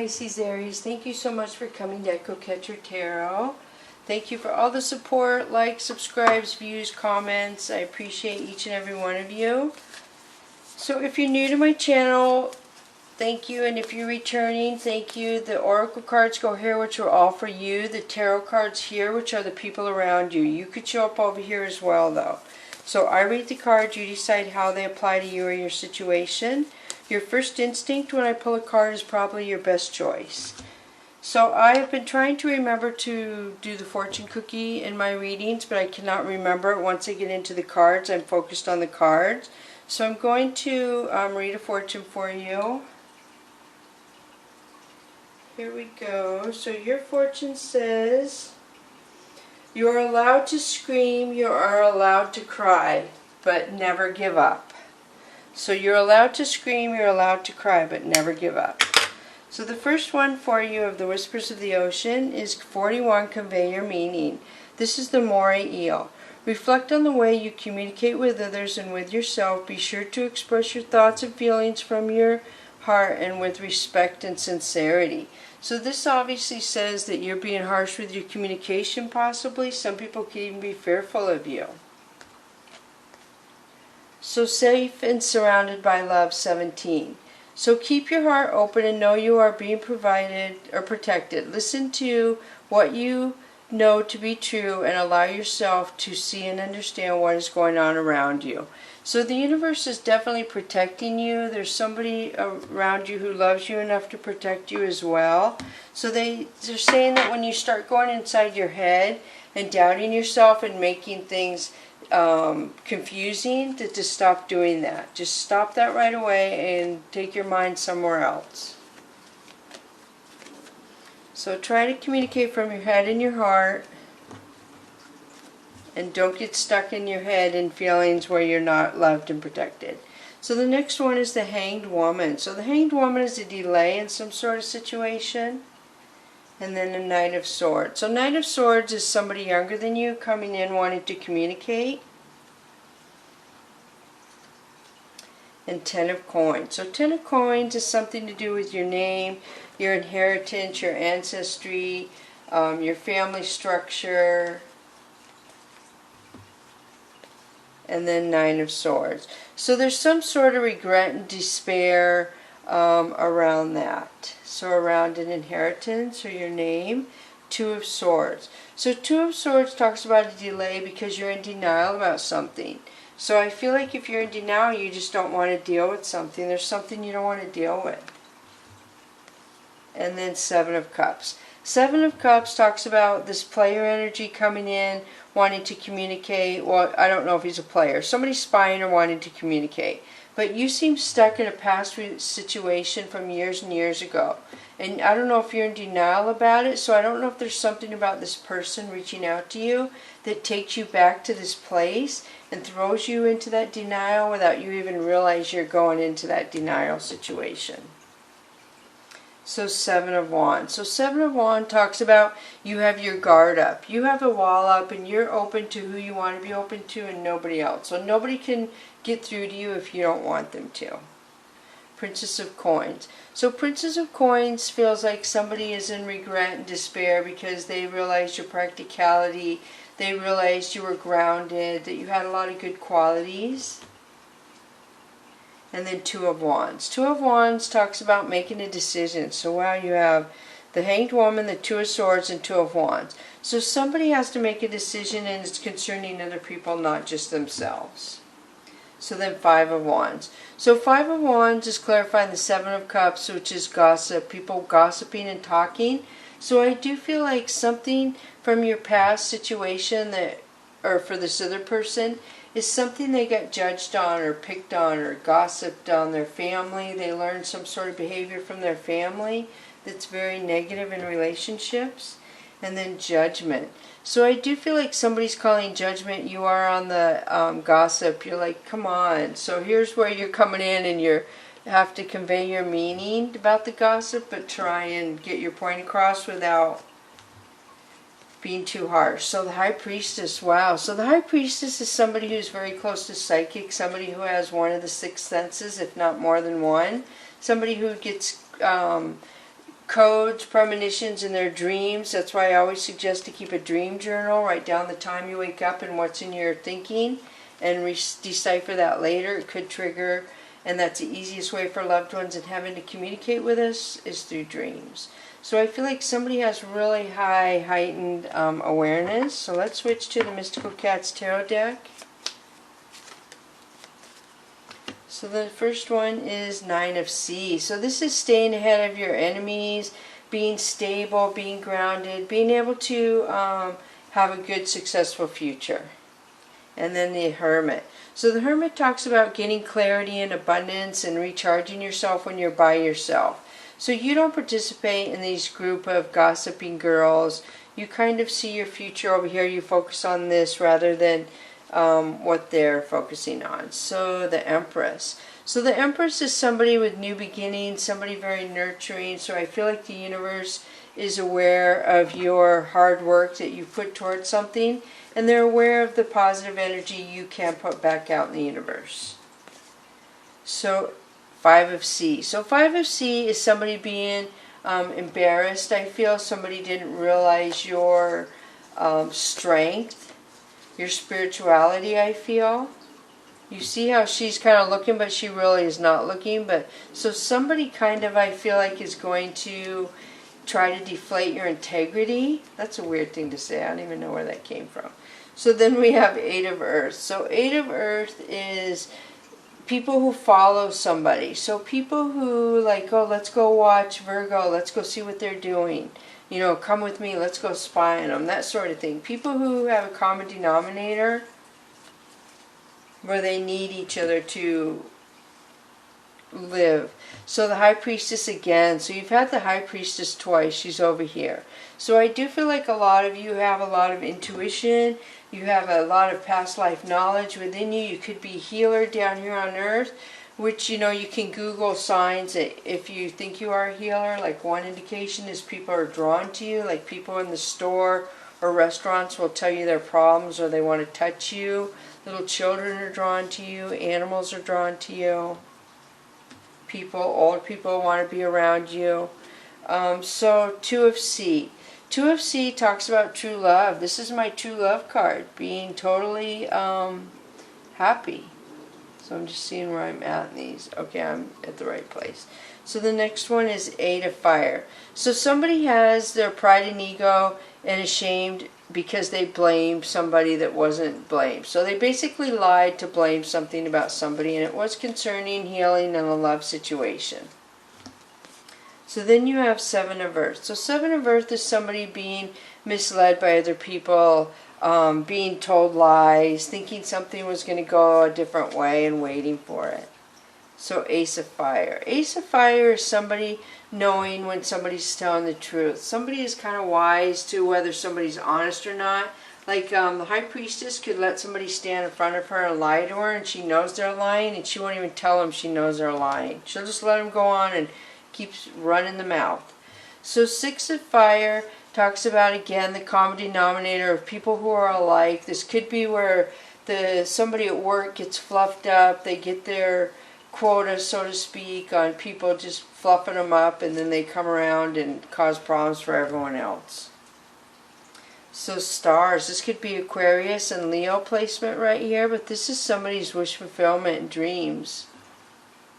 Pisces, Aries. Thank you so much for coming to Echo Catcher Tarot. Thank you for all the support, likes, subscribes, views, comments. I appreciate each and every one of you. So if you're new to my channel, thank you. And if you're returning, thank you. The Oracle cards go here, which are all for you. The Tarot cards here, which are the people around you. You could show up over here as well, though. So I read the cards. You decide how they apply to you or your situation. Your first instinct when I pull a card is probably your best choice. So I have been trying to remember to do the fortune cookie in my readings, but I cannot remember it. Once I get into the cards, I'm focused on the cards. So I'm going to read a fortune for you. Here we go. So your fortune says, you are allowed to scream, you are allowed to cry, but never give up. So you're allowed to scream, you're allowed to cry, but never give up. So the first one for you of the Whispers of the Ocean is 41, convey your meaning. This is the moray eel. Reflect on the way you communicate with others and with yourself. Be sure to express your thoughts and feelings from your heart and with respect and sincerity. So this obviously says that you're being harsh with your communication possibly. Some people could even be fearful of you. So safe and surrounded by love, 17. So keep your heart open and know you are being provided or protected. Listen to what you know to be true and allow yourself to see and understand what is going on around you. So the universe is definitely protecting you. There's somebody around you who loves you enough to protect you as well. So they're saying that when you start going inside your head and doubting yourself and making things confusing, to stop doing that. Just stop that right away and take your mind somewhere else. So try to communicate from your head and your heart, and don't get stuck in your head in feelings where you're not loved and protected. So the next one is the Hanged Woman. So the Hanged Woman is a delay in some sort of situation. And then the Knight of Swords. So Knight of Swords is somebody younger than you coming in wanting to communicate. And Ten of Coins. So Ten of Coins is something to do with your name, your inheritance, your ancestry, your family structure. And then Nine of Swords. So there's some sort of regret and despair around that. So around an inheritance or your name. Two of Swords. So Two of Swords talks about a delay because you're in denial about something. So I feel like if you're in denial, you just don't want to deal with something. There's something you don't want to deal with. And then Seven of Cups. Seven of Cups talks about this player energy coming in, wanting to communicate. Well, I don't know if he's a player. Somebody's spying or wanting to communicate. But you seem stuck in a past situation from years and years ago. And I don't know if you're in denial about it, so I don't know if there's something about this person reaching out to you that takes you back to this place and throws you into that denial without you even realize you're going into that denial situation. So Seven of Wands. So Seven of Wands talks about you have your guard up. You have a wall up and you're open to who you want to be open to and nobody else. So nobody can get through to you if you don't want them to. Princess of Coins. So Princess of Coins feels like somebody is in regret and despair because they realized your practicality. They realized you were grounded, that you had a lot of good qualities. And then Two of Wands. Two of Wands talks about making a decision. So wow, you have the Hanged Woman, the Two of Swords, and Two of Wands. So somebody has to make a decision and it's concerning other people, not just themselves. So then Five of Wands. So Five of Wands is clarifying the Seven of Cups, which is gossip, people gossiping and talking. So I do feel like something from your past situation that, or for this other person, is something they got judged on or picked on or gossiped on their family. They learned some sort of behavior from their family that's very negative in relationships. And then Judgment. So I do feel like somebody's calling judgment. You are on the gossip. You're like, come on. So here's where you're coming in and you have to convey your meaning about the gossip, but try and get your point across without being too harsh. So the High Priestess, wow. So the High Priestess is somebody who's very close to psychic, somebody who has one of the six senses, if not more than one. Somebody who gets codes, premonitions in their dreams. That's why I always suggest to keep a dream journal. Write down the time you wake up and what's in your thinking, and decipher that later. It could trigger, and that's the easiest way for loved ones in heaven to communicate with us is through dreams. So I feel like somebody has really high heightened awareness. So let's switch to the Mystical Cats Tarot deck. So the first one is Nine of Sea. So this is staying ahead of your enemies, being stable, being grounded, being able to have a good, successful future. And then the Hermit. So the Hermit talks about getting clarity and abundance and recharging yourself when you're by yourself. So you don't participate in these group of gossiping girls. You kind of see your future over here. You focus on this rather than what they're focusing on. So the Empress. So the Empress is somebody with new beginnings, somebody very nurturing. So I feel like the universe is aware of your hard work that you put towards something, and they're aware of the positive energy you can put back out in the universe. So Five of Sea. So Five of Sea is somebody being embarrassed. I feel somebody didn't realize your strength, your spirituality, I feel. You see how she's kind of looking, but she really is not looking. But so somebody kind of, I feel like, is going to try to deflate your integrity. That's a weird thing to say. I don't even know where that came from. So then we have Eight of Earth. So Eight of Earth is people who follow somebody. So people who like, oh, let's go watch Virgo. Let's go see what they're doing. You know, come with me. Let's go spy on them. That sort of thing. People who have a common denominator where they need each other to live. So the High Priestess again. So you've had the High Priestess twice. She's over here. So I do feel like a lot of you have a lot of intuition. You have a lot of past life knowledge within you. You could be a healer down here on earth, which, you know, you can Google signs that if you think you are a healer. Like one indication is people are drawn to you. Like people in the store or restaurants will tell you their problems or they want to touch you. Little children are drawn to you. Animals are drawn to you. People, old people want to be around you. So Two of Sea. Two of Sea talks about true love. This is my true love card. Being totally happy. So I'm just seeing where I'm at in these. Okay, I'm at the right place. So the next one is Eight of Fire. So somebody has their pride and ego and ashamed because they blamed somebody that wasn't blamed. So they basically lied to blame something about somebody, and it was concerning healing in a love situation. So then you have Seven of Earth. So Seven of Earth is somebody being misled by other people, being told lies, thinking something was going to go a different way and waiting for it. So Ace of Fire. Ace of Fire is somebody knowing when somebody's telling the truth. Somebody is kind of wise to whether somebody's honest or not. Like the High Priestess could let somebody stand in front of her and lie to her, and she knows they're lying, and she won't even tell them she knows they're lying. She'll just let them go on and keeps running the mouth. So Six of Fire talks about, again, the common denominator of people who are alike. This could be where somebody at work gets fluffed up. They get their quota, so to speak, on people just fluffing them up, and then they come around and cause problems for everyone else. So Stars. This could be Aquarius and Leo placement right here, but this is somebody's wish fulfillment and dreams.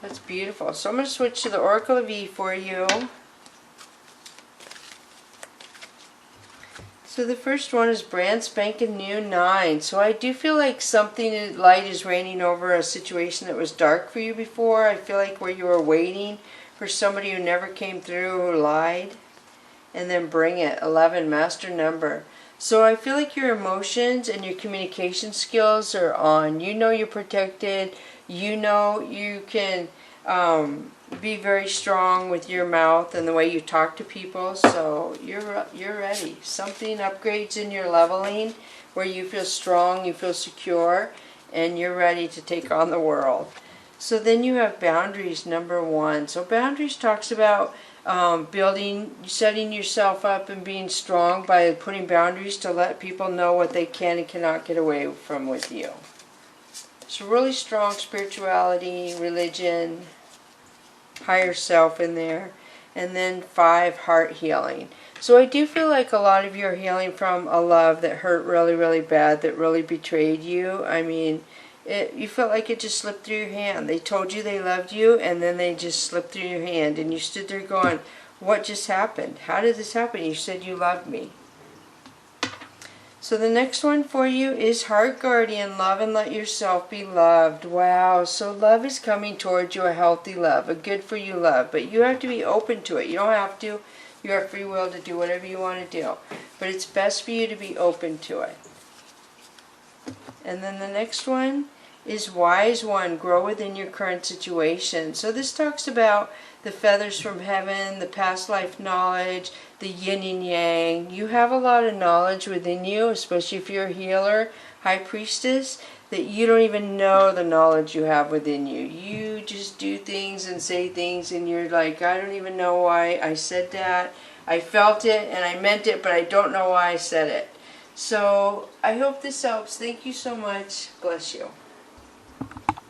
That's beautiful. So I'm going to switch to the Oracle of E for you. So the first one is brand spanking new 9. So I do feel like something light is raining over a situation that was dark for you before. I feel like where you were waiting for somebody who never came through, who lied. And then bring it. 11, master number. So I feel like your emotions and your communication skills are on. You know you're protected. You know you can be very strong with your mouth and the way you talk to people. So you're ready. Something upgrades in your leveling where you feel strong, you feel secure, and you're ready to take on the world. So then you have boundaries, number 1. So boundaries talks about setting yourself up and being strong by putting boundaries to let people know what they can and cannot get away from with you. So really strong spirituality, religion, higher self in there. And then 5, heart healing. So I do feel like a lot of you are healing from a love that hurt really, really bad, that really betrayed you. I mean, you felt like it just slipped through your hand. They told you they loved you, and then they just slipped through your hand. And you stood there going, what just happened? How did this happen? You said you loved me. So the next one for you is Heart Guardian, love and let yourself be loved. Wow, so love is coming towards you, a healthy love, a good for you love. But you have to be open to it. You don't have to. You have free will to do whatever you want to do. But it's best for you to be open to it. And then the next one is Wise One, grow within your current situation. So this talks about the feathers from heaven, the past life knowledge, the yin and yang. You have a lot of knowledge within you, especially if you're a healer, High Priestess, that you don't even know the knowledge you have within you. You just do things and say things and you're like, I don't even know why I said that. I felt it and I meant it, but I don't know why I said it. So I hope this helps. Thank you so much. Bless you.